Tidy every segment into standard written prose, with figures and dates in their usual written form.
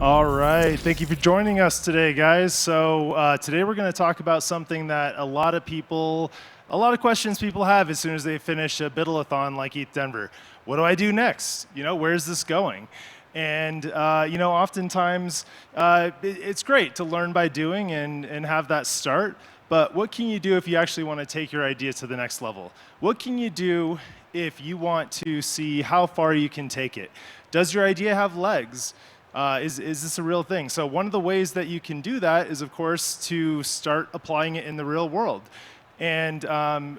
All right, thank you for joining us today, guys. So today we're going to talk about something that a lot of questions people have as soon as they finish a BUIDLathon like ETHDenver. What do I do next? Where's this going? And oftentimes it's great to learn by doing and have that start. But what can you do if you actually want to take your idea to the next level? What can you do if you want to see how far you can take it? Does your idea have legs? Is this a real thing? So one of the ways that you can do that is, of course, to start applying it in the real world. And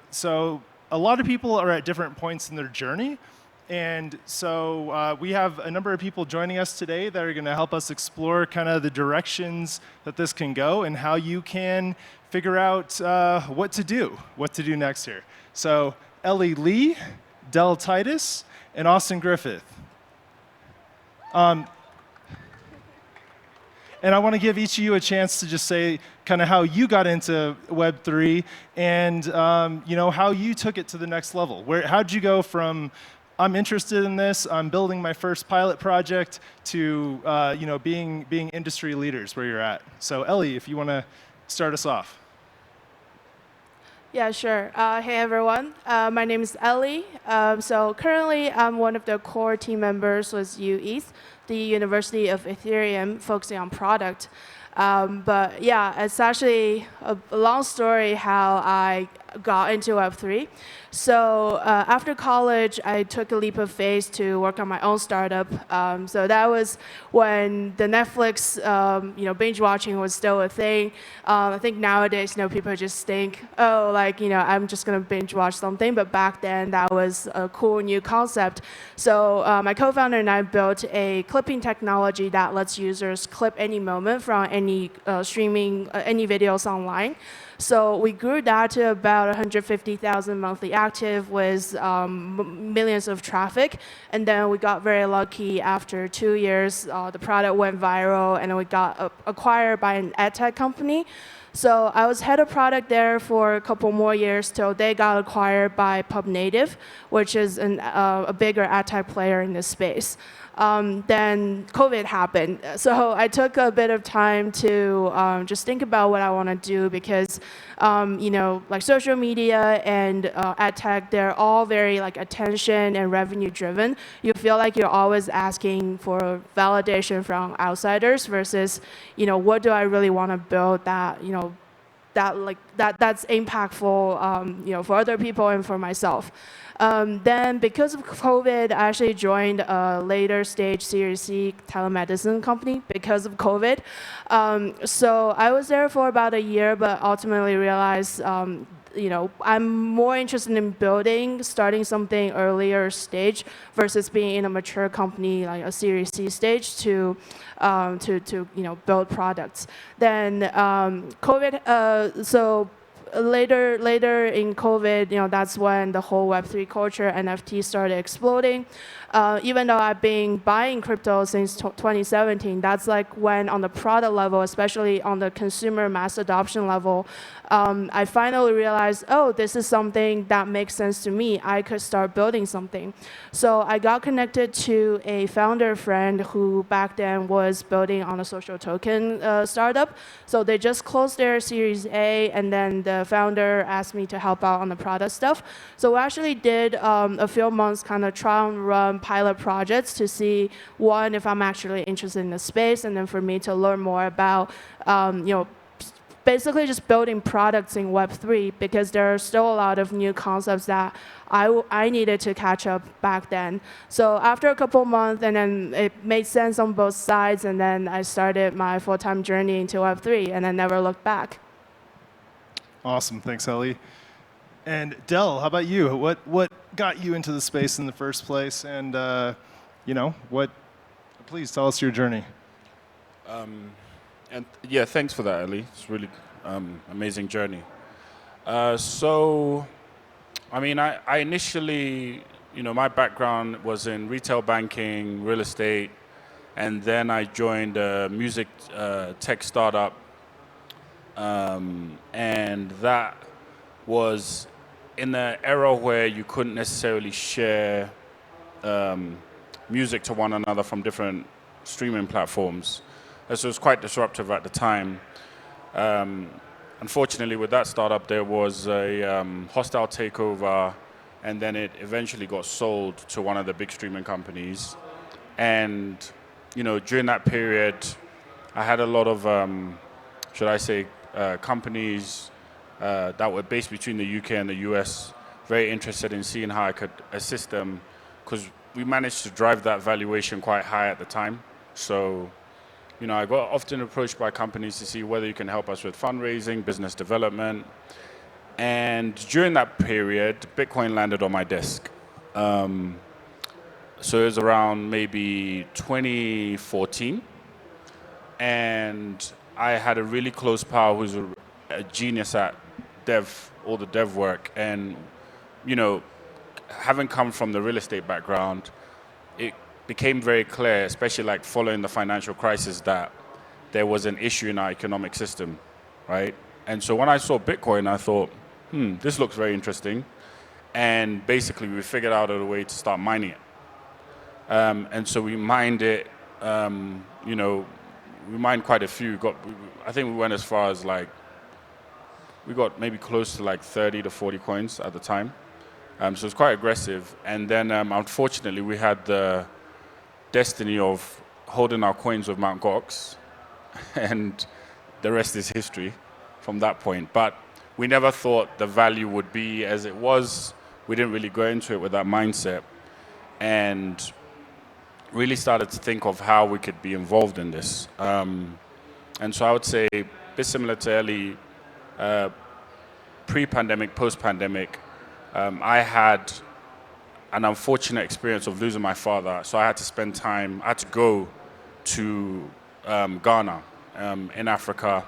so a lot of people are at different points in their journey. And so we have a number of people joining us today that are going to help us explore kind of the directions that this can go and how you can figure out what to do next here. So Ellie Lee, Titus, and Austin Griffith. And I want to give each of you a chance to just say kind of how you got into Web3 and how you took it to the next level. How'd you go from I'm interested in this, I'm building my first pilot project to being industry leaders where you're at. So Ellie, if you want to start us off. Yeah, sure. Hey, everyone. My name is Ellie. So currently, I'm one of the core team members with UETH, the University of Ethereum, focusing on product. But yeah, it's actually a long story how I got into Web3. So after college, I took a leap of faith to work on my own startup. So that was when the Netflix, binge watching was still a thing. I think nowadays, people just think, oh, I'm just gonna binge watch something. But back then, that was a cool new concept. So my co-founder and I built a clipping technology that lets users clip any moment from any streaming, any videos online. So we grew that to about 150,000 monthly active with millions of traffic. And then we got very lucky after 2 years, the product went viral and we got acquired by an edtech company. So I was head of product there for a couple more years till they got acquired by PubNative, which is a bigger edtech player in this space. Then COVID happened. So I took a bit of time to just think about what I want to do because, like social media and ad tech, they're all very attention and revenue driven. You feel like you're always asking for validation from outsiders versus, what do I really want to build that, that's impactful, for other people and for myself. Then because of COVID, I actually joined a later stage Series C telemedicine company because of COVID. So I was there for about a year, but ultimately realized, I'm more interested in starting something earlier stage versus being in a mature company like a Series C stage to build products. Then COVID, so later in COVID, that's when the whole Web3 culture, NFT started exploding. Even though I've been buying crypto since 2017, that's when on the product level, especially on the consumer mass adoption level, I finally realized, oh, this is something that makes sense to me. I could start building something. So I got connected to a founder friend who back then was building on a social token startup. So they just closed their Series A, and then the founder asked me to help out on the product stuff. So we actually did a few months kind of trial and run pilot projects to see, one, if I'm actually interested in the space, and then for me to learn more about, basically just building products in Web3 because there are still a lot of new concepts that I needed to catch up back then. So after a couple months, and then it made sense on both sides, and then I started my full-time journey into Web3, and I never looked back. Awesome, thanks, Ellie. And Del, how about you? What got you into the space in the first place? And please tell us your journey. And yeah, thanks for that, Ellie. It's really amazing journey. So, I initially, my background was in retail banking, real estate, and then I joined a music tech startup, and that was in an era where you couldn't necessarily share music to one another from different streaming platforms. And so it was quite disruptive at the time. Unfortunately, with that startup, there was a hostile takeover, and then it eventually got sold to one of the big streaming companies. And during that period, I had a lot of, should I say, companies that were based between the UK and the US, very interested in seeing how I could assist them, because we managed to drive that valuation quite high at the time. So, I got often approached by companies to see whether you can help us with fundraising, business development. And during that period, Bitcoin landed on my desk. So it was around maybe 2014. And I had a really close pal who's a genius at all the dev work. And, having come from the real estate background, it became very clear, especially like following the financial crisis, that there was an issue in our economic system, right? And so when I saw Bitcoin, I thought, this looks very interesting. And basically, we figured out a way to start mining it. And so we mined it, we mined quite a few. I think we went as far as we got maybe close to 30 to 40 coins at the time. So it's quite aggressive. And then unfortunately, we had the destiny of holding our coins with Mt. Gox, and the rest is history from that point. But we never thought the value would be as it was. We didn't really go into it with that mindset, and really started to think of how we could be involved in this. And so I would say, a bit similar to Ellie, pre-pandemic, post-pandemic, I had an unfortunate experience of losing my father. So I had to go to Ghana in Africa.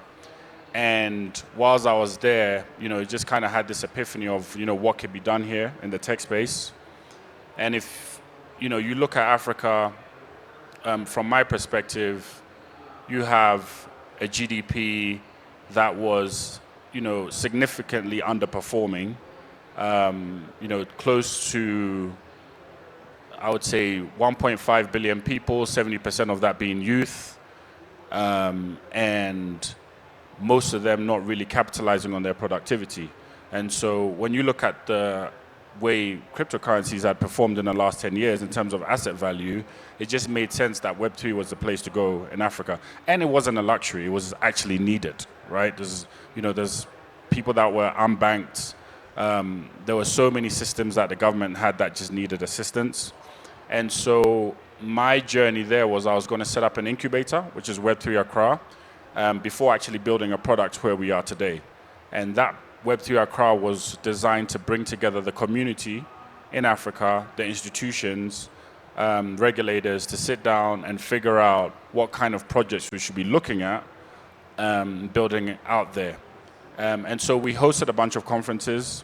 And whilst I was there, just kind of had this epiphany of, what could be done here in the tech space. And if, you look at Africa, from my perspective, you have a GDP that was, significantly underperforming. Close to, I would say, 1.5 billion people, 70% of that being youth, and most of them not really capitalizing on their productivity. And so when you look at the way cryptocurrencies had performed in the last 10 years in terms of asset value, it just made sense that Web3 was the place to go in Africa. And it wasn't a luxury, it was actually needed, right? There's people that were unbanked. There were so many systems that the government had that just needed assistance. And so my journey there was I was going to set up an incubator, which is Web3 Accra, before actually building a product where we are today. And that Web3 Accra was designed to bring together the community in Africa, the institutions, regulators, to sit down and figure out what kind of projects we should be looking at building it out there. And so we hosted a bunch of conferences,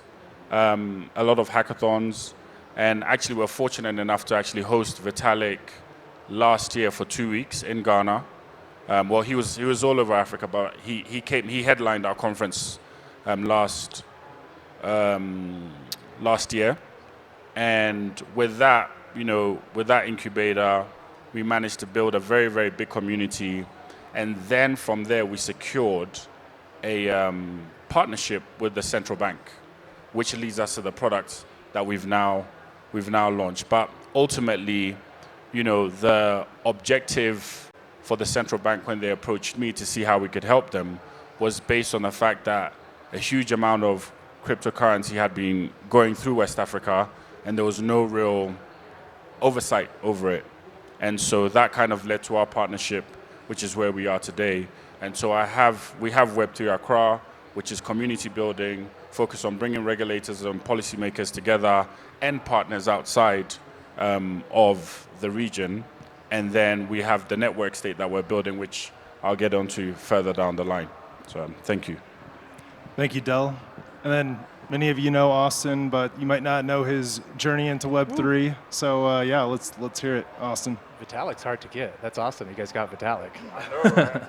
a lot of hackathons, and actually we're fortunate enough to actually host Vitalik last year for 2 weeks in Ghana. Well, he was all over Africa, but he headlined our conference last year. And with that, with that incubator, we managed to build a very, very big community. And then from there, we secured a partnership with the central bank, which leads us to the product that we've now launched. But ultimately, the objective for the central bank when they approached me to see how we could help them was based on the fact that a huge amount of cryptocurrency had been going through West Africa, and there was no real oversight over it. And so that kind of led to our partnership, which is where we are today. And so we have Web3 Accra, which is community building, focused on bringing regulators and policymakers together and partners outside of the region. And then we have the network state that we're building, which I'll get onto further down the line. So thank you. Thank you, Del. And then many of you know Austin, but you might not know his journey into Web3. So yeah, let's hear it, Austin. Vitalik's hard to get. That's awesome. You guys got Vitalik. I know, right?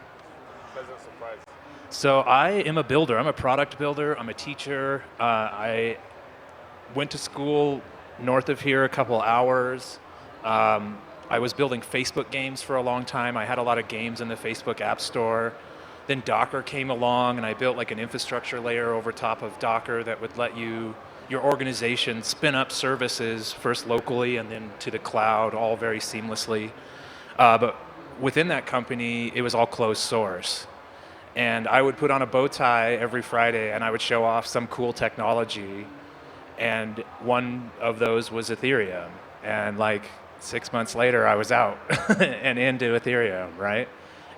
Pleasant surprise. So I am a builder. I'm a product builder. I'm a teacher. I went to school north of here a couple hours. I was building Facebook games for a long time. I had a lot of games in the Facebook App Store. Then Docker came along, and I built like an infrastructure layer over top of Docker that would let your organization spin up services first locally and then to the cloud, all very seamlessly. But within that company, it was all closed source. And I would put on a bow tie every Friday, and I would show off some cool technology. And one of those was Ethereum. And like 6 months later, I was out and into Ethereum, right?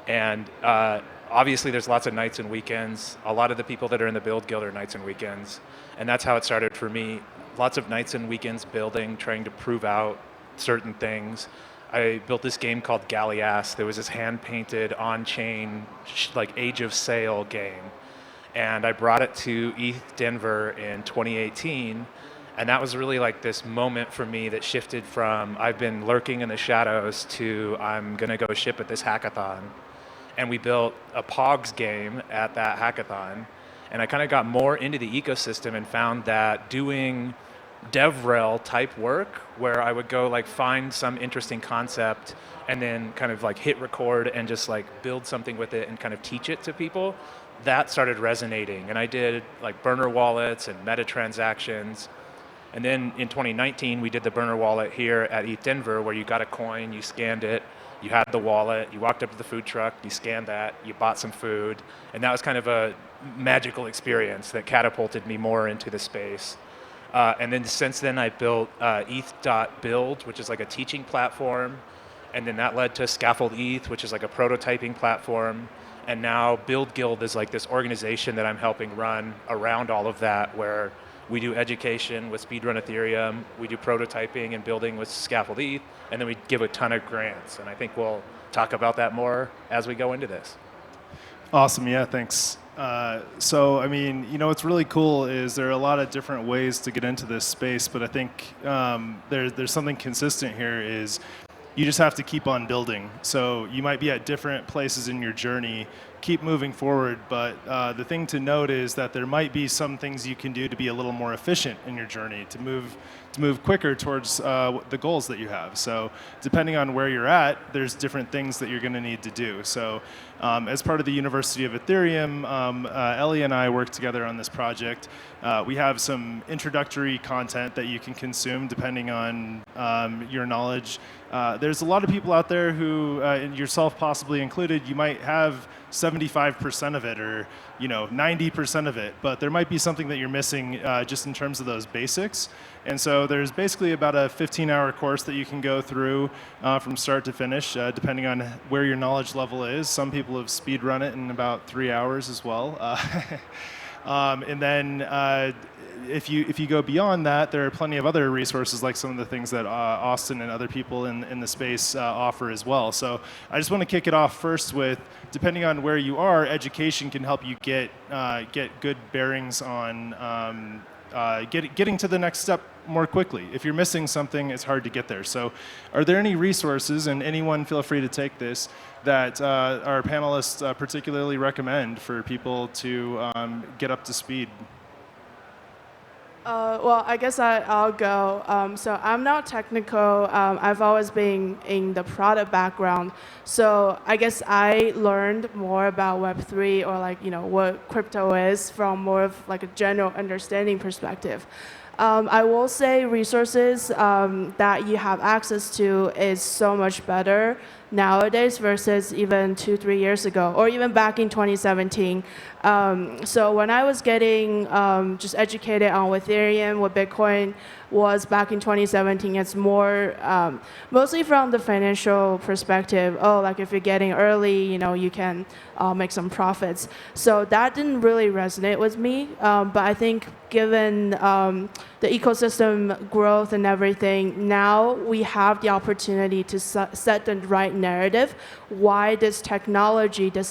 And obviously, there's lots of nights and weekends. A lot of the people that are in the Build Guild are nights and weekends. And that's how it started for me. Lots of nights and weekends building, trying to prove out certain things. I built this game called Gallias. There was this hand-painted, on-chain, like Age of Sail game. And I brought it to ETHDenver in 2018. And that was really like this moment for me that shifted from I've been lurking in the shadows to I'm going to go ship at this hackathon. And we built a Pogs game at that hackathon. And I kind of got more into the ecosystem and found that doing DevRel type work, where I would go like find some interesting concept and then kind of like hit record and just like build something with it and kind of teach it to people, that started resonating. And I did like burner wallets and meta transactions. And then in 2019, we did the burner wallet here at ETHDenver, where you got a coin, you scanned it, you had the wallet, you walked up to the food truck, you scanned that, you bought some food, and that was kind of a magical experience that catapulted me more into the space. And then since then, I built ETH.build, which is like a teaching platform, and then that led to Scaffold ETH, which is like a prototyping platform, and now Build Guild is like this organization that I'm helping run around all of that, where we do education with Speedrun Ethereum, we do prototyping and building with Scaffold ETH, and then we give a ton of grants. And I think we'll talk about that more as we go into this. Awesome, yeah, thanks. So, I mean, you know, what's really cool is there are a lot of different ways to get into this space, but I think there's something consistent here is you just have to keep on building. So you might be at different places in your journey, keep moving forward, but the thing to note is that there might be some things you can do to be a little more efficient in your journey, to move quicker towards the goals that you have. So depending on where you're at, there's different things that you're going to need to do. So as part of the University of Ethereum, Ellie and I work together on this project. We have some introductory content that you can consume depending on your knowledge. There's a lot of people out there who, yourself possibly included, you might have 75% of it or 90% of it, but there might be something that you're missing just in terms of those basics. And so there's basically about a 15-hour course that you can go through from start to finish, depending on where your knowledge level is. Some people have speed run it in about 3 hours as well. And then if you go beyond that, there are plenty of other resources, like some of the things that Austin and other people in the space offer as well. So I just want to kick it off first with, depending on where you are, education can help you get good bearings on getting to the next step more quickly. If you're missing something, it's hard to get there. So are there any resources, and anyone feel free to take this, that our panelists particularly recommend for people to get up to speed? Well, I guess I'll go. So I'm not technical. I've always been in the product background. So I guess I learned more about Web3 or what crypto is from more of like a general understanding perspective. I will say resources that you have access to is so much better nowadays versus even 2-3 years ago, or even back in 2017. So when I was getting just educated on Ethereum, what Bitcoin was back in 2017, it's more mostly from the financial perspective. Oh, like if you're getting early, you can make some profits. So that didn't really resonate with me. But I think given the ecosystem growth and everything, now we have the opportunity to set the right narrative why this technology, this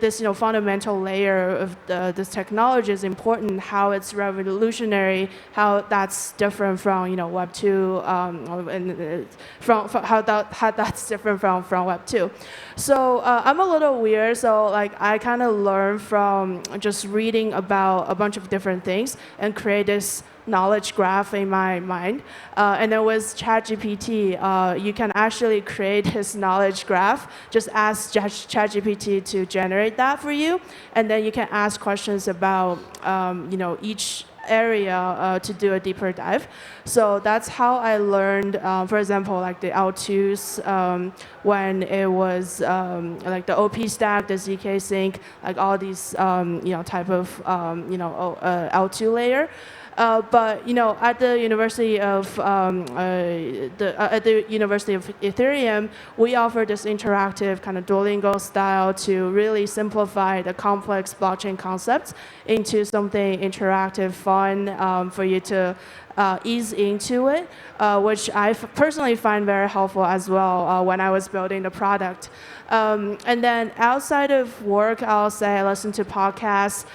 this fundamental layer of this technology is important, how it's revolutionary, how that's different from Web 2, and from how that's different from Web 2. So I'm a little weird, so like I kind of learn from just reading about a bunch of different things and create this knowledge graph in my mind. And then with ChatGPT, you can actually create this knowledge graph. Just ask ChatGPT to generate that for you, and then you can ask questions about each area to do a deeper dive. So that's how I learned, for example, like the L2s, when it was like the OP stack, the ZK sync, like all these type of L2 layer. But at the University of Ethereum, we offer this interactive kind of Duolingo style to really simplify the complex blockchain concepts into something interactive, fun for you to ease into it, which I personally find very helpful as well when I was building the product. And then outside of work, I'll say I listen to podcasts,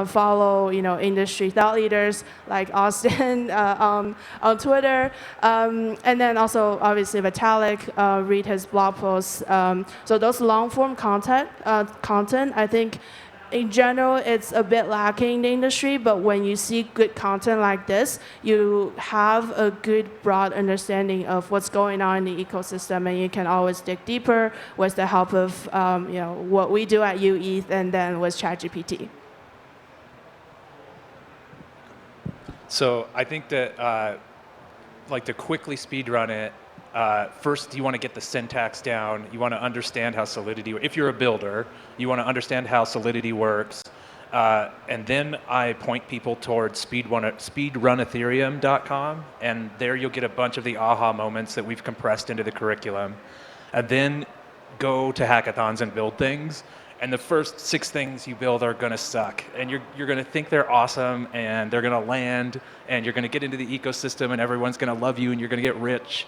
follow industry thought leaders like Austin on Twitter, and then also obviously Vitalik, read his blog posts. So those long form content, I think. In general, it's a bit lacking in the industry, but when you see good content like this, you have a good broad understanding of what's going on in the ecosystem, and you can always dig deeper with the help of what we do at ETH and then with ChatGPT. So I think that like to quickly speedrun it, first, you want to get the syntax down. You want to understand how Solidity, if you're a builder, you want to understand how Solidity works. And then I point people towards speedrunethereum.com, and there you'll get a bunch of the aha moments that we've compressed into the curriculum. And then go to hackathons and build things. And the first 6 things you build are going to suck. And you're going to think they're awesome, and they're going to land, and you're going to get into the ecosystem, and everyone's going to love you, and you're going to get rich.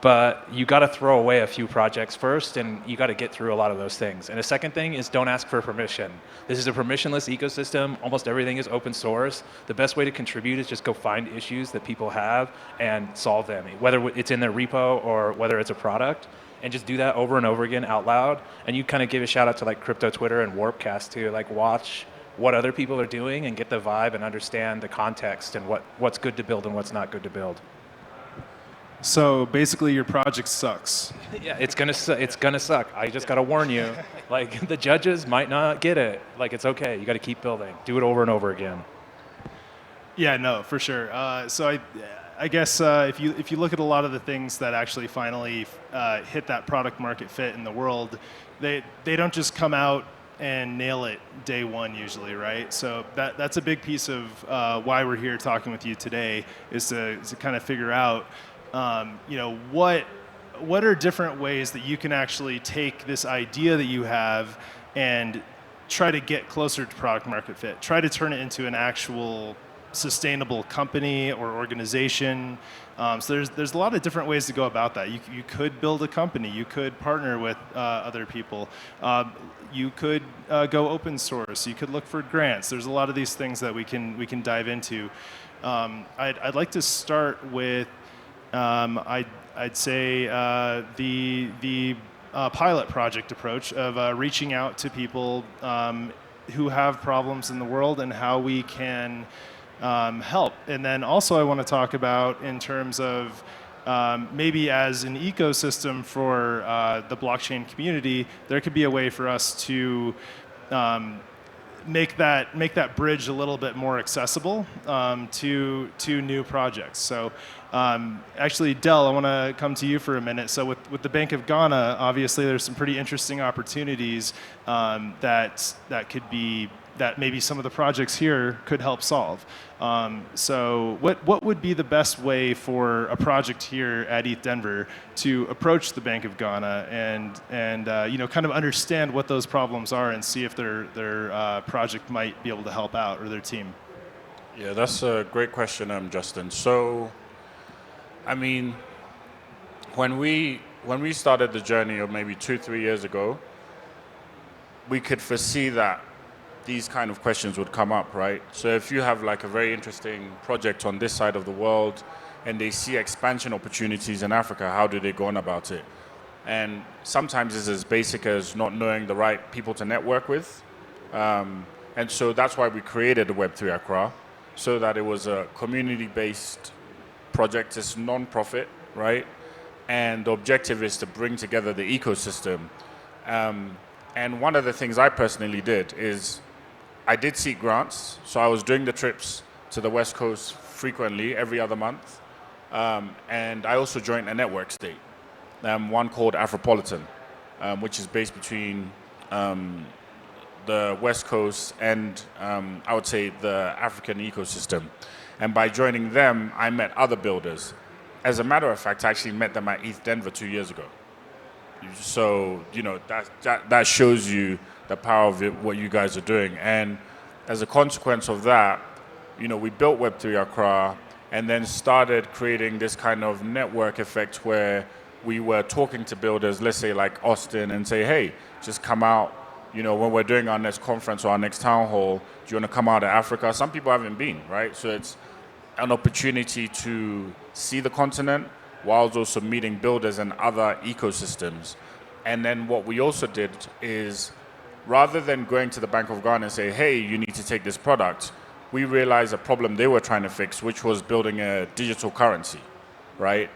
But you got to throw away a few projects first, and you got to get through a lot of those things. And the second thing is don't ask for permission. This is a permissionless ecosystem. Almost everything is open source. The best way to contribute is just go find issues that people have and solve them, whether it's in their repo or whether it's a product. And just do that over and over again out loud. And you kind of give a shout out to like Crypto Twitter and Warpcast too. Like watch what other people are doing and get the vibe and understand the context and what's good to build and what's not good to build. So basically, your project sucks. Yeah, it's gonna suck. I just gotta warn you. Like the judges might not get it. Like it's okay. You got to keep building. Do it over and over again. Yeah, no, for sure. So I guess if you look at a lot of the things that actually finally hit that product market fit in the world, they don't just come out and nail it day one usually, right? So that's a big piece of why we're here talking with you today is to kind of figure out. What are different ways that you can actually take this idea that you have and try to get closer to product market fit, try to turn it into an actual sustainable company or organization. So there's a lot of different ways to go about that. You could build a company, you could partner with other people, you could go open source, you could look for grants. There's a lot of these things that we can dive into. I'd like to start with I'd say the pilot project approach of reaching out to people who have problems in the world and how we can help. And then also I want to talk about in terms of maybe as an ecosystem for the blockchain community, there could be a way for us to make that bridge a little bit more accessible to new projects. So actually, Del, I want to come to you for a minute. So with the Bank of Ghana, obviously there's some pretty interesting opportunities that maybe some of the projects here could help solve. So what would be the best way for a project here at ETHDenver to approach the Bank of Ghana and kind of understand what those problems are and see if their project might be able to help out or their team? Yeah, that's a great question, Justin. So, I mean, when we started the journey of maybe 2-3 years ago, we could foresee that these kind of questions would come up, right? So if you have like a very interesting project on this side of the world and they see expansion opportunities in Africa, how do they go on about it? And sometimes it's as basic as not knowing the right people to network with. And so that's why we created the Web3 Accra, so that it was a community-based project. It's non-profit, right? And the objective is to bring together the ecosystem. And one of the things I personally did is I did seek grants. So I was doing the trips to the West Coast frequently, every other month. And I also joined a network state, one called Afropolitan, which is based between the West Coast and I would say the African ecosystem. And by joining them, I met other builders. As a matter of fact, I actually met them at ETHDenver 2 years ago. So, that shows you the power of what you guys are doing. And as a consequence of that, we built Web3 Accra and then started creating this kind of network effect where we were talking to builders, let's say like Austin, and say, hey, just come out, when we're doing our next conference or our next town hall, do you want to come out to Africa? Some people haven't been, right? So it's an opportunity to see the continent while also meeting builders and other ecosystems. And then what we also did is, rather than going to the Bank of Ghana and say, hey, you need to take this product, we realized a problem they were trying to fix, which was building a digital currency, right?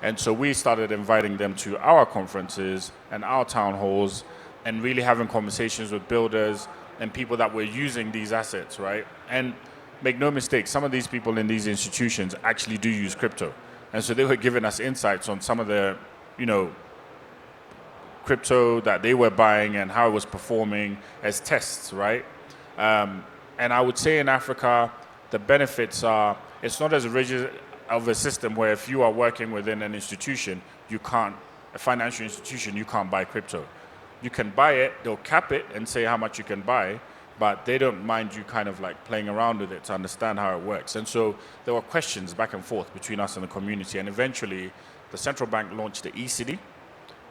And so we started inviting them to our conferences and our town halls and really having conversations with builders and people that were using these assets, right? And make no mistake, some of these people in these institutions actually do use crypto. And so they were giving us insights on some of the, crypto that they were buying and how it was performing as tests, right? And I would say in Africa, the benefits are, it's not as rigid of a system where if you are working within an institution, a financial institution, you can't buy crypto. You can buy it, they'll cap it and say how much you can buy, but they don't mind you kind of like playing around with it to understand how it works. And so there were questions back and forth between us and the community. And eventually, the central bank launched the eCity,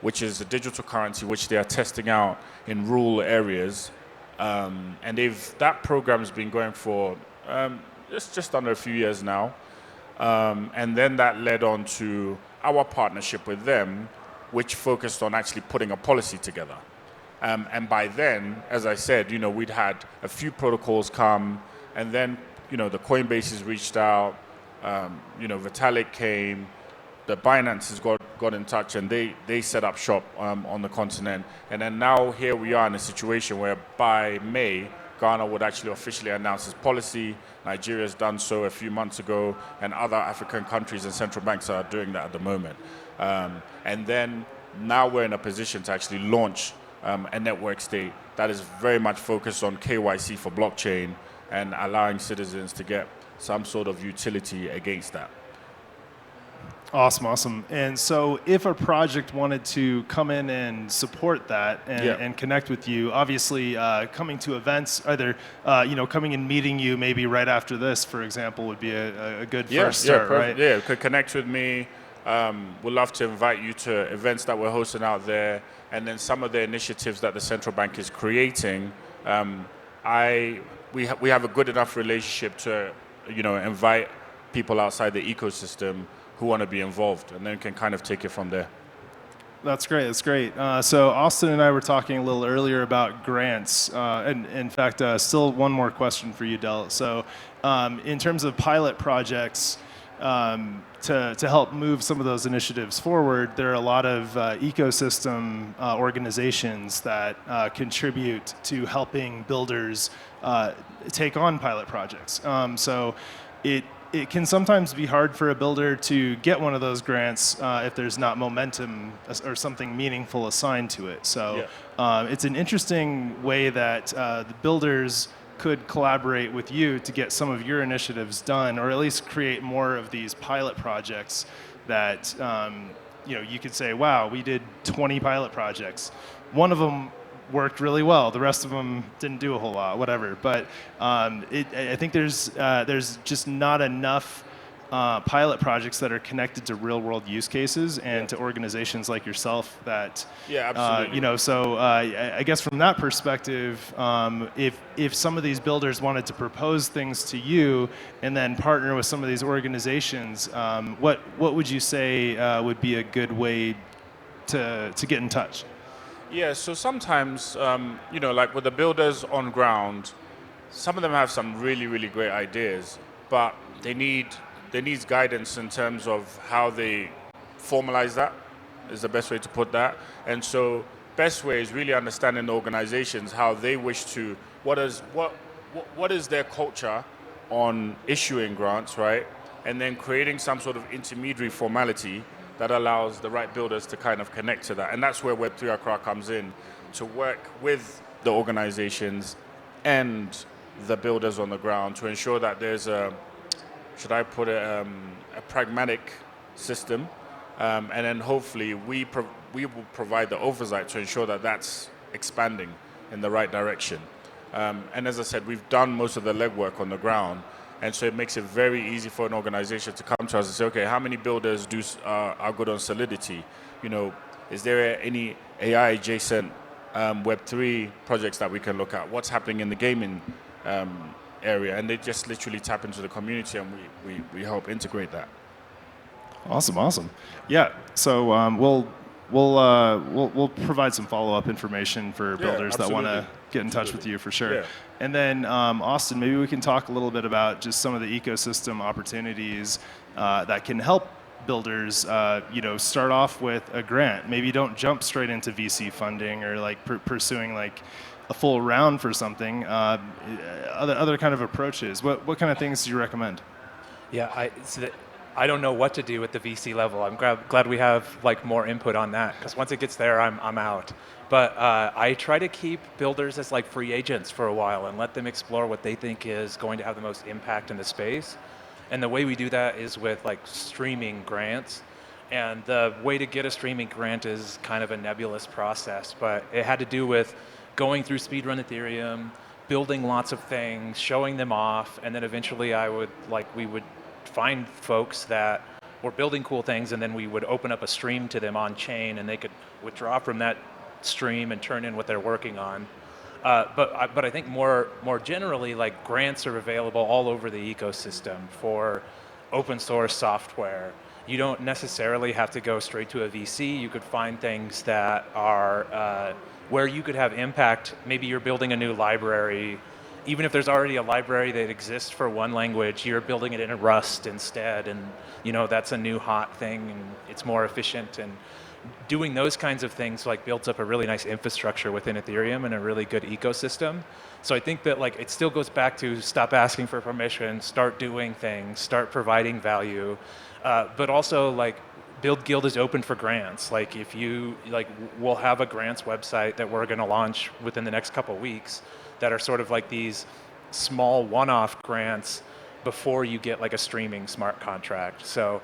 which is a digital currency which they are testing out in rural areas. And that program's been going for just under a few years now. And then that led on to our partnership with them, which focused on actually putting a policy together. And by then, as I said, we'd had a few protocols come, and then, the Coinbases reached out, Vitalik came, the Binances got in touch, and they set up shop on the continent. And then now here we are in a situation where by May, Ghana would actually officially announce its policy. Nigeria's done so a few months ago, and other African countries and central banks are doing that at the moment. And then now we're in a position to actually launch a network state that is very much focused on KYC for blockchain and allowing citizens to get some sort of utility against that. Awesome. And so if a project wanted to come in and support that and connect with you, obviously coming to events, either coming and meeting you maybe right after this, for example, would be a good first start, right? Yeah, could connect with me. We'd love to invite you to events that we're hosting out there, and then some of the initiatives that the central bank is creating. We have a good enough relationship to invite people outside the ecosystem who want to be involved, and then can kind of take it from there. That's great. So Austin and I were talking a little earlier about grants, and in fact, still one more question for you, Del. So in terms of pilot projects, to help move some of those initiatives forward, there are a lot of ecosystem organizations that contribute to helping builders take on pilot projects. So it can sometimes be hard for a builder to get one of those grants if there's not momentum or something meaningful assigned to it. So it's an interesting way that the builders could collaborate with you to get some of your initiatives done, or at least create more of these pilot projects that you could say, wow, we did 20 pilot projects. One of them worked really well. The rest of them didn't do a whole lot, whatever. But I think there's just not enough pilot projects that are connected to real-world use cases and to organizations like yourself that, Yeah, absolutely. you know, so I guess from that perspective, if some of these builders wanted to propose things to you and then partner with some of these organizations, what would you say would be a good way to get in touch? Yeah, so sometimes, you know, like with the builders on ground, some of them have some really, really great ideas, but they need guidance in terms of how they formalize that, is the best way to put that. And so best way is really understanding the organizations, how they wish to, what is their culture on issuing grants, right? And then creating some sort of intermediary formality that allows the right builders to kind of connect to that. And that's where Web3 Accra comes in, to work with the organizations and the builders on the ground to ensure that there's a, should I put it, a pragmatic system, and then hopefully we will provide the oversight to ensure that that's expanding in the right direction. And as I said, we've done most of the legwork on the ground, and so it makes it very easy for an organization to come to us and say, okay, how many builders are good on Solidity? You know, is there any AI adjacent Web3 projects that we can look at? What's happening in the gaming area? And they just literally tap into the community, and we help integrate that. Awesome. Yeah. So we'll provide some follow-up information for builders that want to get in touch with you for sure. Yeah. And then Austin, maybe we can talk a little bit about just some of the ecosystem opportunities that can help builders, you know, start off with a grant. Maybe don't jump straight into VC funding or like pursuing like a full round for something. Other kind of approaches. What kind of things do you recommend? Yeah, I don't know what to do at the VC level. I'm glad we have like more input on that, because once it gets there, I'm out. But I try to keep builders as like free agents for a while and let them explore what they think is going to have the most impact in the space. And the way we do that is with like streaming grants. And the way to get a streaming grant is kind of a nebulous process, but it had to do with going through Speedrun Ethereum, building lots of things, showing them off, and then eventually we would find folks that were building cool things, and then we would open up a stream to them on chain, and they could withdraw from that stream and turn in what they're working on. But I think more generally, like grants are available all over the ecosystem for open source software. You don't necessarily have to go straight to a VC. You could find things that are where you could have impact. Maybe you're building a new library. Even if there's already a library that exists for one language, you're building it in Rust instead, and you know that's a new hot thing, and it's more efficient. And doing those kinds of things like builds up a really nice infrastructure within Ethereum and a really good ecosystem. So I think that like it still goes back to stop asking for permission, start doing things, start providing value, but also like Build Guild is open for grants. Like if you like, we'll have a grants website that we're going to launch within the next couple of weeks that are sort of like these small one-off grants before you get like a streaming smart contract. So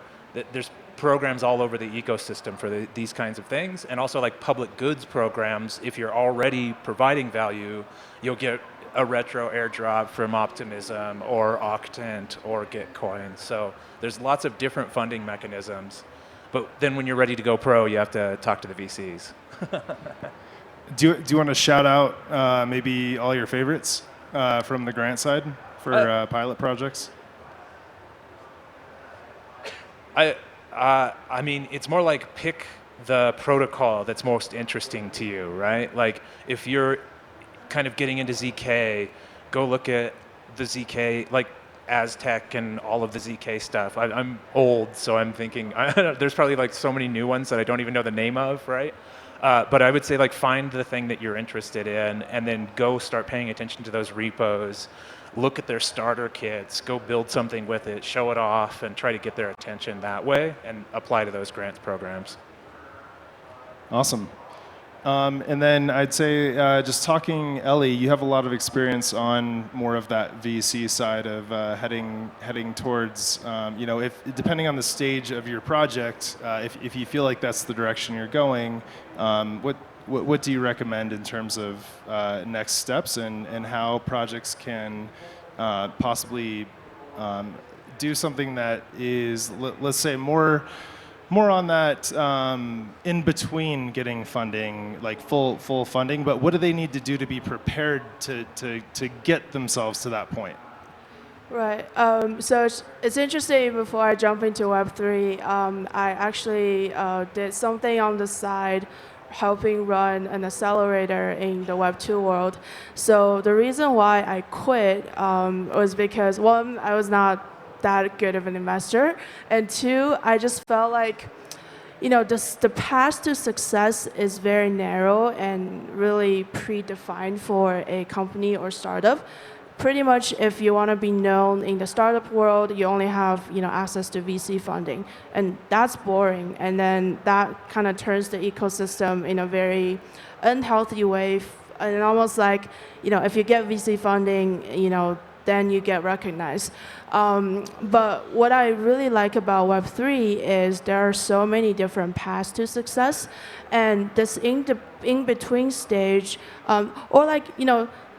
there's programs all over the ecosystem for these kinds of things, and also like public goods programs. If you're already providing value, you'll get a retro airdrop from Optimism or Octant or Gitcoin. So there's lots of different funding mechanisms. But then when you're ready to go pro, you have to talk to the VCs. Do you want to shout out maybe all your favorites from the grant side for pilot projects? I mean, it's more like pick the protocol that's most interesting to you, right? Like if you're kind of getting into ZK, go look at the ZK, like Aztec and all of the ZK stuff. I'm old, so I'm thinking, there's probably like so many new ones that I don't even know the name of, right? But I would say like find the thing that you're interested in and then go start paying attention to those repos, look at their starter kits, go build something with it, show it off, and try to get their attention that way and apply to those grants programs. Awesome. And then I'd say just talking, Ellie, you have a lot of experience on more of that VC side of heading towards, you know, if depending on the stage of your project, if you feel like that's the direction you're going, what do you recommend in terms of next steps and how projects can possibly do something that is, let's say, more on that in between getting funding, like full funding, but what do they need to do to be prepared to get themselves to that point? Right. So it's interesting. Before I jump into Web3, I actually did something on the side, helping run an accelerator in the Web2 world. So the reason why I quit was because, one, I was not that good of an investor, and two, I just felt like, the path to success is very narrow and really predefined for a company or startup. Pretty much, if you want to be known in the startup world, you only have access to VC funding, and that's boring. And then that kind of turns the ecosystem in a very unhealthy way, and almost like if you get VC funding, then you get recognized. But what I really like about Web3 is there are so many different paths to success, and this in-between stage, or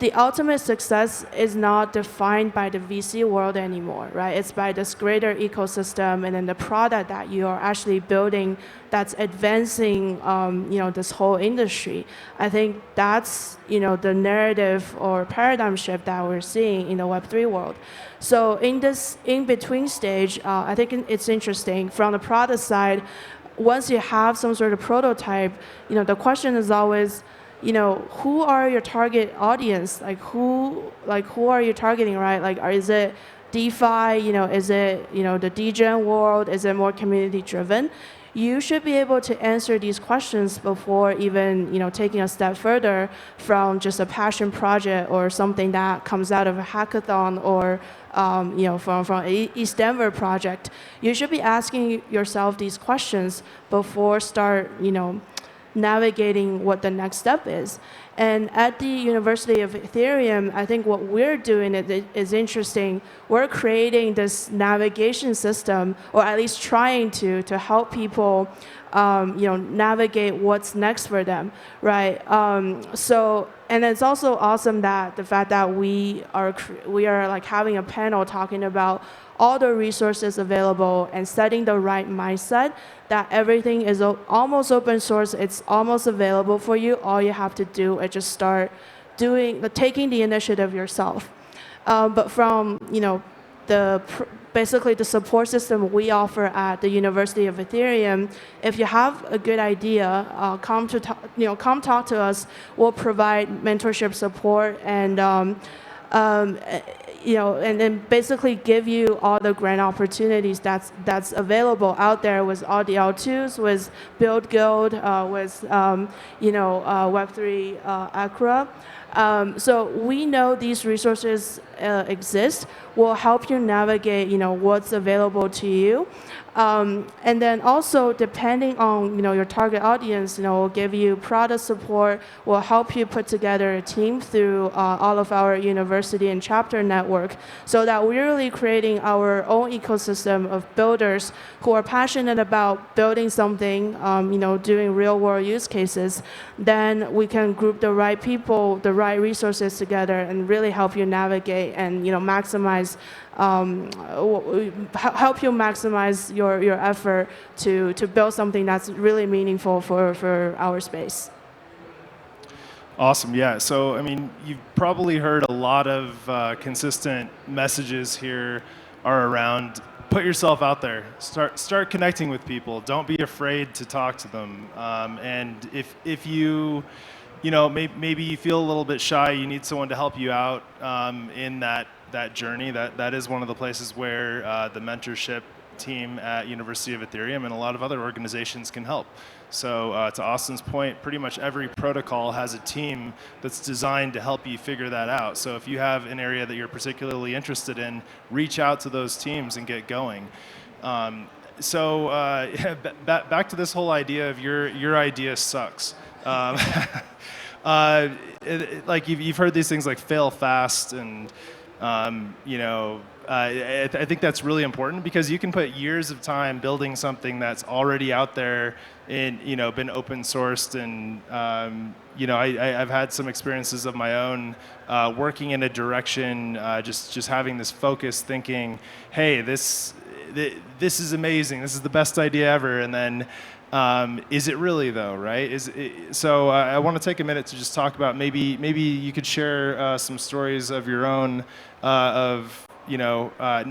the ultimate success is not defined by the VC world anymore, right? It's by this greater ecosystem and then the product that you are actually building that's advancing, this whole industry. I think that's, the narrative or paradigm shift that we're seeing in the Web3 world. So in this in-between stage, I think it's interesting. From the product side, once you have some sort of prototype, the question is always, who are your target audience? Who are you targeting, right? Is it DeFi? Is it, the degen world? Is it more community driven? You should be able to answer these questions before even, taking a step further from just a passion project or something that comes out of a hackathon or, from ETHDenver project. You should be asking yourself these questions before start, navigating what the next step is. And at the University of Ethereum, I think what we're doing is interesting. We're creating this navigation system, or at least trying to help people navigate what's next for them, right? And it's also awesome that the fact that we are having a panel talking about all the resources available and setting the right mindset that everything is almost open source, it's almost available for you. All you have to do is just start taking the initiative yourself. But from basically the support system we offer at the University of Ethereum, if you have a good idea, come talk to us. We'll provide mentorship support and and then basically give you all the grant opportunities that's available out there with all the L2s, with Build Guild, with Web3 Acra. So we know these resources exist. Will help you navigate, what's available to you. And then also, depending on your target audience, we'll give you product support. We'll help you put together a team through all of our university and chapter network, so that we're really creating our own ecosystem of builders who are passionate about building something, doing real-world use cases. Then we can group the right people, the right resources together, and really help you navigate and maximize. Help you maximize your effort to build something that's really meaningful for our space. Awesome, yeah. So, you've probably heard a lot of consistent messages here are around put yourself out there. Start connecting with people. Don't be afraid to talk to them. And if you maybe you feel a little bit shy, you need someone to help you out in that journey. That is one of the places where the mentorship team at University of Ethereum and a lot of other organizations can help. So to Austin's point, pretty much every protocol has a team that's designed to help you figure that out. So if you have an area that you're particularly interested in, reach out to those teams and get going. Back to this whole idea of your idea sucks. Like you've heard these things like fail fast and I think that's really important because you can put years of time building something that's already out there and been open sourced, and I've had some experiences of my own working in a direction, just having this focus, thinking, hey, this is amazing, this is the best idea ever, and then is it really though, right? So I want to take a minute to just talk about maybe you could share some stories of your own of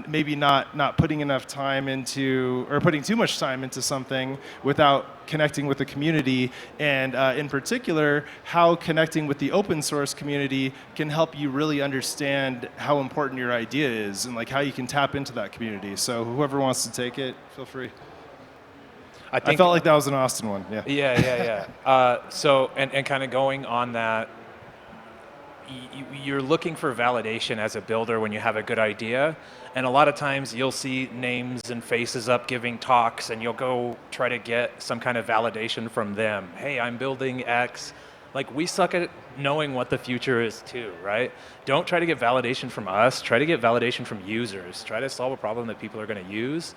maybe not putting enough time into, or putting too much time into something without connecting with the community, and in particular, how connecting with the open source community can help you really understand how important your idea is and like how you can tap into that community. So whoever wants to take it, feel free. I felt like that was an Austin one. Yeah. Yeah. So, and kind of going on that, you're looking for validation as a builder when you have a good idea. And a lot of times you'll see names and faces up giving talks, and you'll go try to get some kind of validation from them. Hey, I'm building X. Like, we suck at knowing what the future is too, right? Don't try to get validation from us. Try to get validation from users. Try to solve a problem that people are going to use.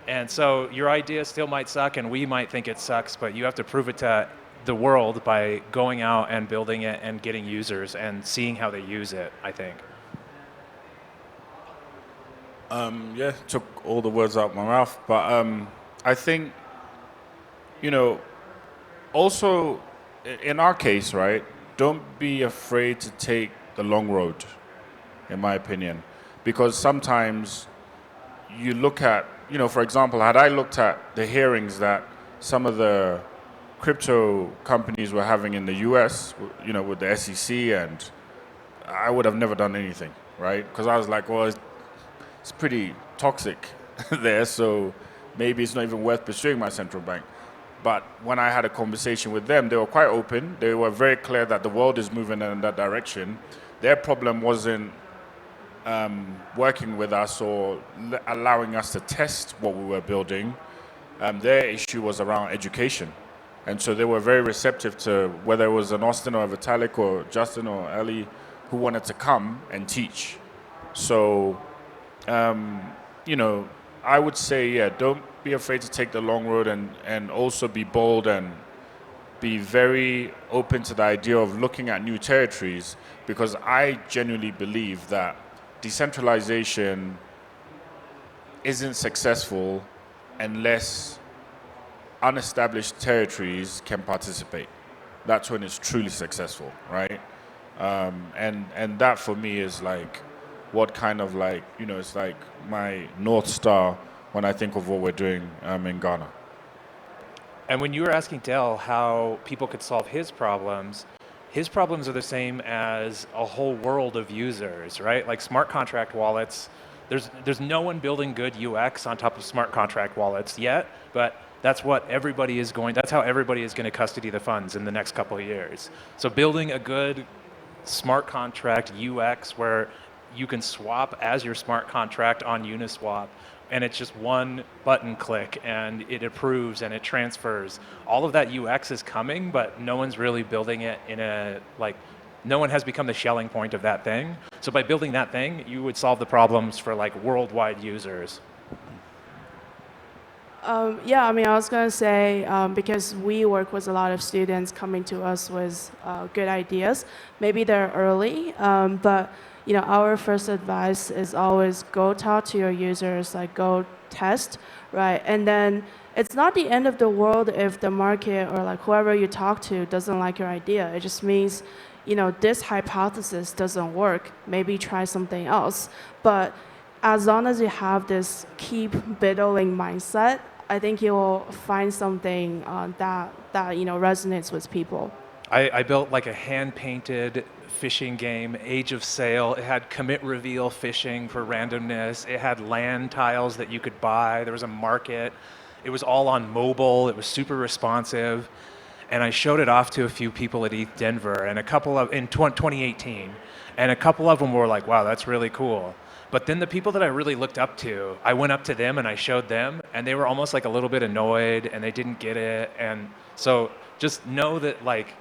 And so your idea still might suck, and we might think it sucks, but you have to prove it to the world by going out and building it and getting users and seeing how they use it, I think. Yeah, took all the words out of my mouth, but I think, also in our case, right, don't be afraid to take the long road, in my opinion, because sometimes you look at, for example, had I looked at the hearings that some of the crypto companies were having in the US, with the SEC, and I would have never done anything, right? Because I was like, well, it's pretty toxic there, so maybe it's not even worth pursuing my central bank. But when I had a conversation with them, they were quite open. They were very clear that the world is moving in that direction. Their problem wasn't working with us or allowing us to test what we were building. Their issue was around education. And so they were very receptive to whether it was an Austin or a Vitalik or Justin or Ellie who wanted to come and teach. So, I would say, yeah, don't be afraid to take the long road, and also be bold and be very open to the idea of looking at new territories, because I genuinely believe that decentralization isn't successful unless unestablished territories can participate. That's when it's truly successful, right? And that for me is like what kind of like, it's like my North Star when I think of what we're doing in Ghana. And when you were asking Dell how people could solve his problems are the same as a whole world of users, right? Like smart contract wallets, there's no one building good UX on top of smart contract wallets yet, but that's how everybody is going to custody the funds in the next couple of years. So building a good smart contract UX where you can swap as your smart contract on Uniswap, and it's just one button click and it approves and it transfers. All of that UX is coming, but no one's really building it no one has become the Schelling point of that thing. So by building that thing, you would solve the problems for like worldwide users. I was going to say, because we work with a lot of students coming to us with good ideas, maybe they're early, but our first advice is always go talk to your users, like go test, right? And then it's not the end of the world if the market or like whoever you talk to doesn't like your idea. It just means, this hypothesis doesn't work. Maybe try something else. But as long as you have this keep BUIDLing mindset, I think you will find something that resonates with people. I built like a hand-painted fishing game, Age of Sail. It had commit reveal fishing for randomness. It had land tiles that you could buy. There was a market. It was all on mobile. It was super responsive. And I showed it off to a few people at ETHDenver and in 2018. And a couple of them were like, wow, that's really cool. But then the people that I really looked up to, I went up to them and I showed them, and they were almost like a little bit annoyed and they didn't get it. And so just know that like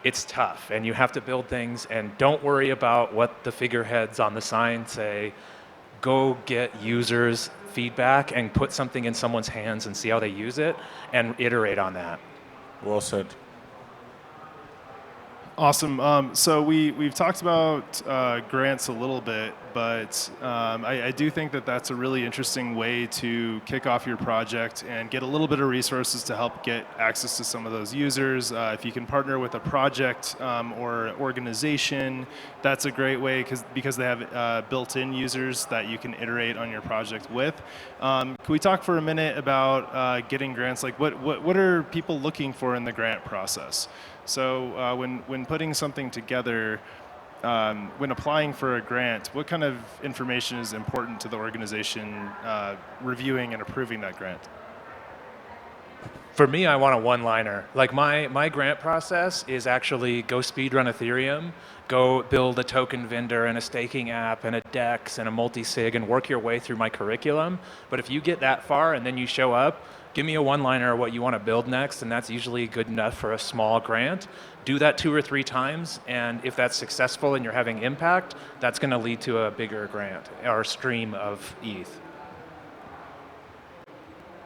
it's tough, and you have to build things, and don't worry about what the figureheads on the sign say. Go get users' feedback and put something in someone's hands and see how they use it, and iterate on that. Well said. Awesome. So we've talked about grants a little bit, but I do think that that's a really interesting way to kick off your project and get a little bit of resources to help get access to some of those users. If you can partner with a project or organization, that's a great way because they have built-in users that you can iterate on your project with. Can we talk for a minute about getting grants? Like what are people looking for in the grant process? So when putting something together, when applying for a grant, what kind of information is important to the organization reviewing and approving that grant? For me, I want a one-liner. Like my grant process is actually go speedrun Ethereum, go build a token vendor and a staking app and a DEX and a multi-sig and work your way through my curriculum. But if you get that far and then you show up, give me a one-liner of what you want to build next, and that's usually good enough for a small grant. Do that 2 or 3 times, and if that's successful and you're having impact, that's going to lead to a bigger grant or stream of ETH.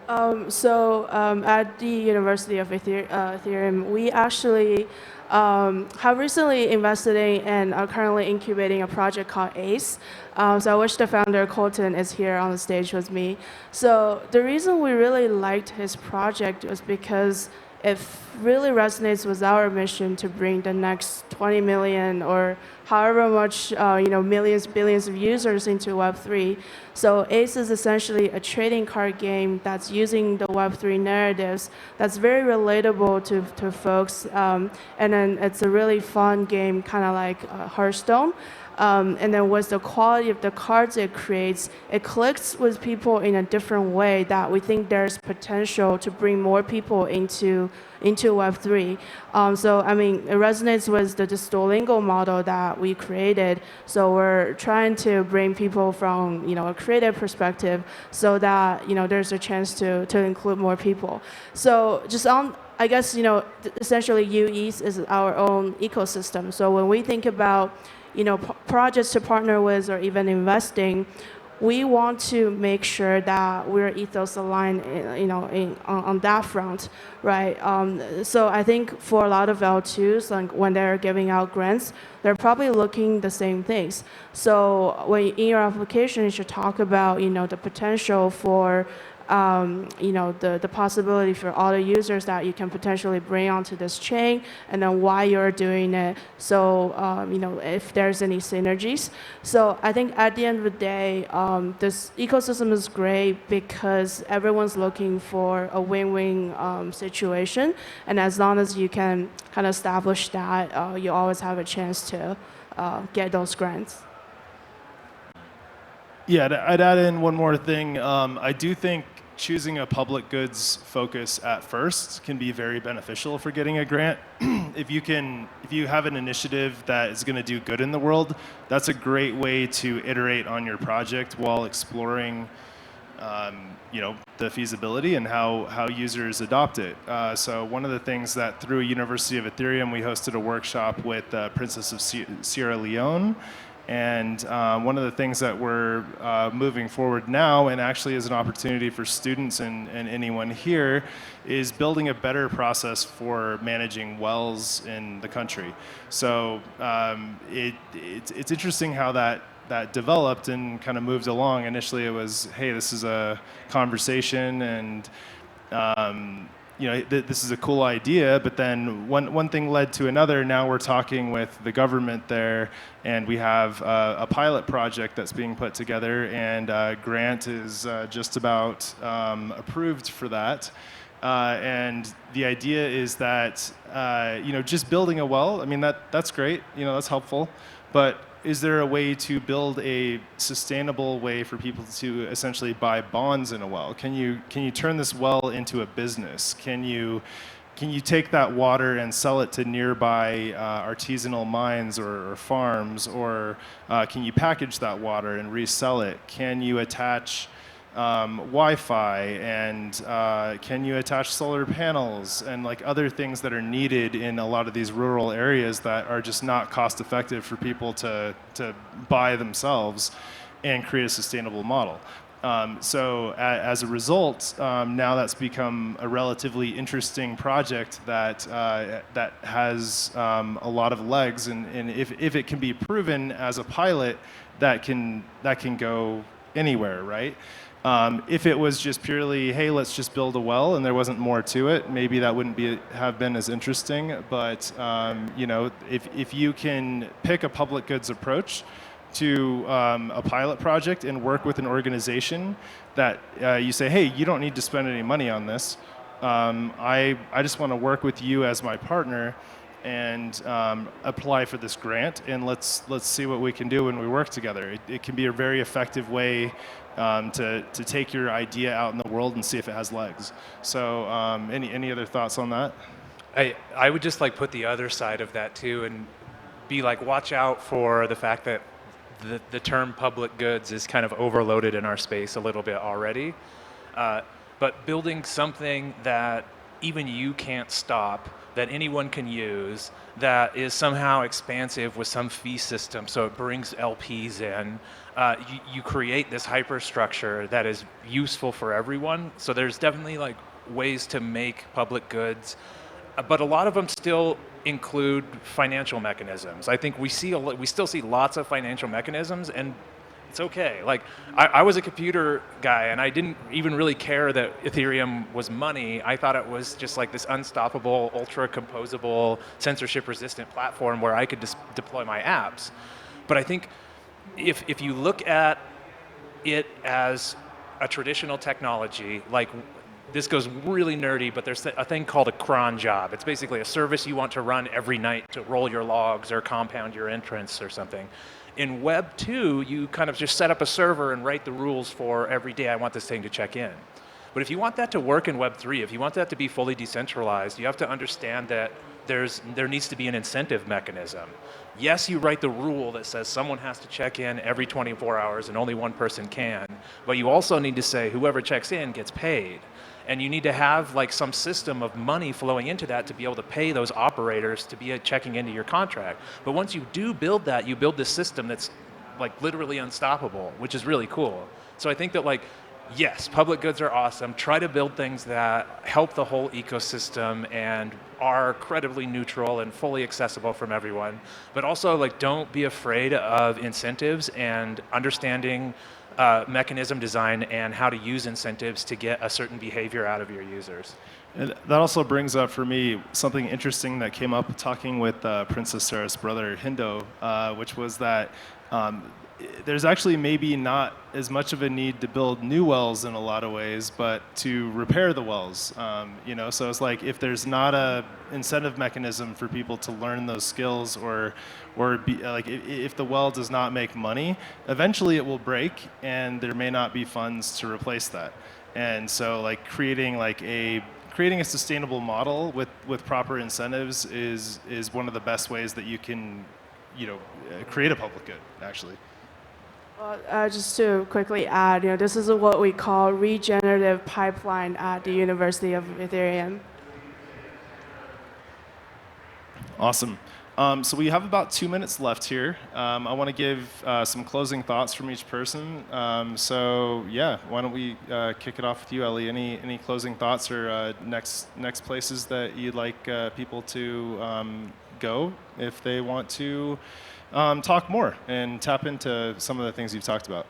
At the University of Ethereum, we actually have recently invested in and are currently incubating a project called ACE. So I wish the founder, Colton, is here on the stage with me. So the reason we really liked his project was because it really resonates with our mission to bring the next 20 million or however much millions, billions of users into Web3. So ACE is essentially a trading card game that's using the Web3 narratives that's very relatable to folks. And then it's a really fun game, kind of like Hearthstone. And then with the quality of the cards it creates, it clicks with people in a different way that we think there's potential to bring more people into Web3. So I mean, it resonates with the Duolingo model that we created. So we're trying to bring people from a creative perspective, so that there's a chance to include more people. So just on. I guess essentially UETH is our own ecosystem. So when we think about projects to partner with or even investing, we want to make sure that we're ethos aligned, on that front, right? So I think for a lot of L2s, like when they're giving out grants, they're probably looking the same things. So when in your application, you should talk about, the potential for the possibility for all the users that you can potentially bring onto this chain, and then why you're doing it. So, if there's any synergies. So I think at the end of the day, this ecosystem is great because everyone's looking for a win-win situation. And as long as you can kind of establish that, you always have a chance to get those grants. Yeah, I'd add in one more thing. I do think choosing a public goods focus at first can be very beneficial for getting a grant. If you have an initiative that is going to do good in the world, that's a great way to iterate on your project while exploring, the feasibility and how users adopt it. So one of the things that through University of Ethereum, we hosted a workshop with Princess of Sierra Leone. And one of the things that we're moving forward now, and actually is an opportunity for students and anyone here, is building a better process for managing wells in the country. So it's interesting how that developed and kind of moved along. Initially it was, hey, this is a conversation and this is a cool idea, but then one thing led to another. Now we're talking with the government there, and we have a pilot project that's being put together, and grant is just about approved for that. And the idea is that just building a well, I mean that's great, that's helpful, but is there a way to build a sustainable way for people to essentially buy bonds in a well? Can you turn this well into a business? Can you take that water and sell it to nearby artisanal mines or farms, or can you package that water and resell it? Can you attach Wi-Fi, and can you attach solar panels, and like other things that are needed in a lot of these rural areas that are just not cost effective for people to buy themselves and create a sustainable model. So as a result, now that's become a relatively interesting project that that has a lot of legs, and if it can be proven as a pilot, that can go anywhere, right? If it was just purely, hey, let's just build a well, and there wasn't more to it, maybe that wouldn't have been as interesting. But you know, if you can pick a public goods approach to a pilot project and work with an organization that you say, hey, you don't need to spend any money on this. I just want to work with you as my partner and apply for this grant, and let's see what we can do when we work together. It can be a very effective way to take your idea out in the world and see if it has legs. So any other thoughts on that? I would just like put the other side of that too, and be like, watch out for the fact that the term public goods is kind of overloaded in our space a little bit already. But building something that even you can't stop, that anyone can use, that is somehow expansive with some fee system, so it brings LPs in. You create this hyperstructure that is useful for everyone. So there's definitely like ways to make public goods, but a lot of them still include financial mechanisms. I think we still see lots of financial mechanisms, and it's okay. Like I was a computer guy, and I didn't even really care that Ethereum was money. I thought it was just like this unstoppable, ultra composable, censorship-resistant platform where I could just deploy my apps. But I think if you look at it as a traditional technology, like this goes really nerdy, but there's a thing called a cron job. It's basically a service you want to run every night to roll your logs or compound your entrance or something. In Web 2, you kind of just set up a server and write the rules for every day I want this thing to check in. But if you want that to work in Web 3, if you want that to be fully decentralized, you have to understand that there needs to be an incentive mechanism. Yes, you write the rule that says someone has to check in every 24 hours and only one person can, but you also need to say whoever checks in gets paid. And you need to have like some system of money flowing into that to be able to pay those operators to be checking into your contract. But once you do build that, you build this system that's like literally unstoppable, which is really cool. So I think that like, yes, public goods are awesome. Try to build things that help the whole ecosystem and are credibly neutral and fully accessible from everyone. But also like, don't be afraid of incentives and understanding mechanism design and how to use incentives to get a certain behavior out of your users. And that also brings up for me something interesting that came up talking with Princess Sarah's brother Hindo, which was that there's actually maybe not as much of a need to build new wells in a lot of ways, but to repair the wells. You know, so it's like if there's not a incentive mechanism for people to learn those skills, or be, like if the well does not make money, eventually it will break, and there may not be funds to replace that. And so, like creating a sustainable model with proper incentives is one of the best ways that you can, you know, create a public good, actually. Well, just to quickly add, you know, this is what we call regenerative pipeline at the University of Ethereum. Awesome. So we have about 2 minutes left here. I want to give some closing thoughts from each person. So yeah, why don't we kick it off with you, Ellie? Any closing thoughts or next places that you'd like people to go if they want to talk more and tap into some of the things you've talked about?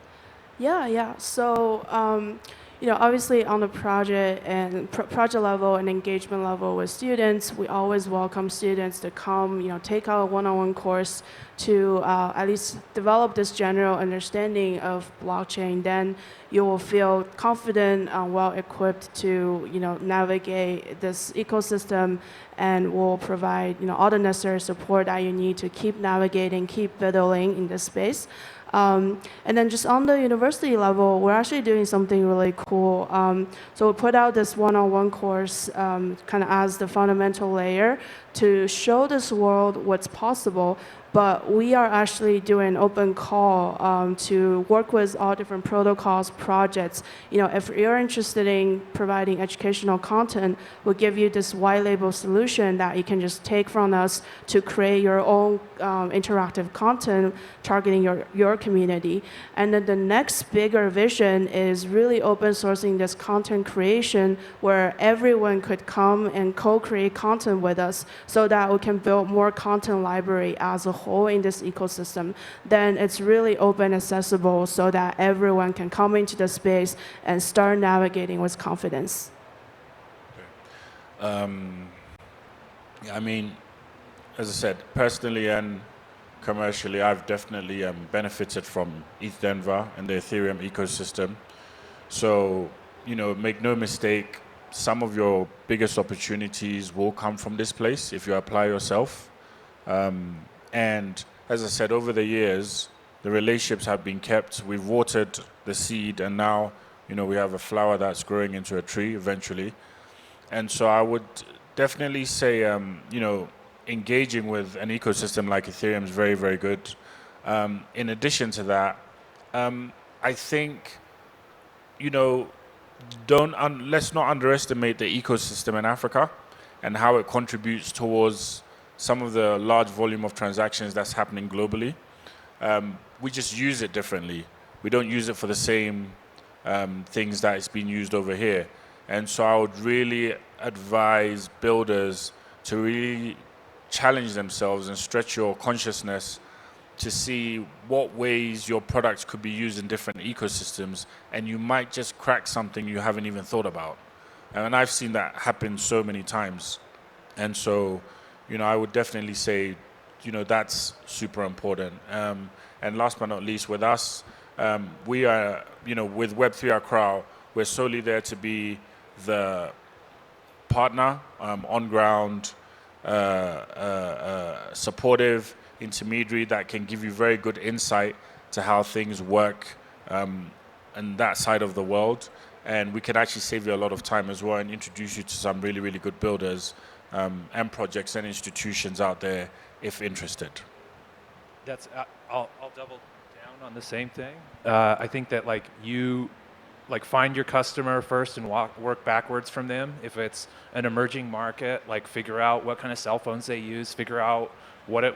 Yeah. So, you know, obviously on the project and project level and engagement level with students, we always welcome students to come, you know, take our one-on-one course to at least develop this general understanding of blockchain. Then you will feel confident and well equipped to, you know, navigate this ecosystem, and will provide, you know, all the necessary support that you need to keep navigating, keep BUIDLing in this space. And then just on the university level, we're actually doing something really cool. So we put out this one-on-one course kind of as the fundamental layer to show this world what's possible But we are actually doing an open call to work with all different protocols, projects. If you're interested in providing educational content, we'll give you this white label solution that you can just take from us to create your own interactive content targeting your community. And then the next bigger vision is really open sourcing this content creation where everyone could come and co-create content with us so that we can build more content library as a whole in this ecosystem. Then it's really open accessible so that everyone can come into the space and start navigating with confidence. I mean, as I said, personally and commercially, I've definitely benefited from ETHDenver and the Ethereum ecosystem. So, make no mistake, some of your biggest opportunities will come from this place if you apply yourself. And as I said, over the years, the relationships have been kept. We've watered the seed, and now, we have a flower that's growing into a tree eventually. And so I would definitely say, engaging with an ecosystem like Ethereum is very, very good. In addition to that, I think, let's not underestimate the ecosystem in Africa and how it contributes towards some of the large volume of transactions that's happening globally. We just use it differently. We don't use it for the same things that it's been used over here. And so I would really advise builders to really challenge themselves and stretch your consciousness to see what ways your products could be used in different ecosystems, and you might just crack something you haven't even thought about. And I've seen that happen so many times. And so, I would definitely say, that's super important. And last but not least, with us, we are, with Web3 Accra, we're solely there to be the partner, on-ground, supportive intermediary that can give you very good insight to how things work in that side of the world. And we can actually save you a lot of time as well and introduce you to some really, really good builders and projects and institutions out there if interested. I'll double down on the same thing. I think that you find your customer first and work backwards from them. If it's an emerging market, figure out what kind of cell phones they use, figure out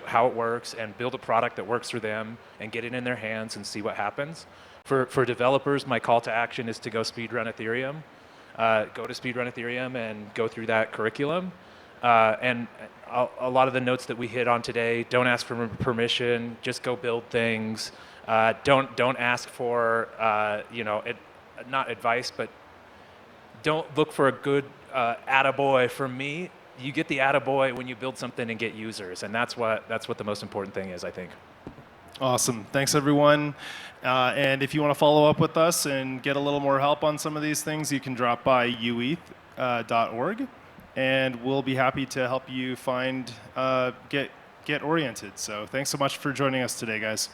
how it works, and build a product that works for them and get it in their hands and see what happens. For developers, my call to action is to go speedrun Ethereum. Go to speedrun Ethereum and go through that curriculum. And a lot of the notes that we hit on today, don't ask for permission, just go build things. Don't ask for, not advice, but don't look for a good attaboy from me. You get the attaboy when you build something and get users, and that's what the most important thing is, I think. Awesome. Thanks, everyone. And if you want to follow up with us and get a little more help on some of these things, you can drop by ueth.org, and we'll be happy to help you get oriented. So thanks so much for joining us today, guys.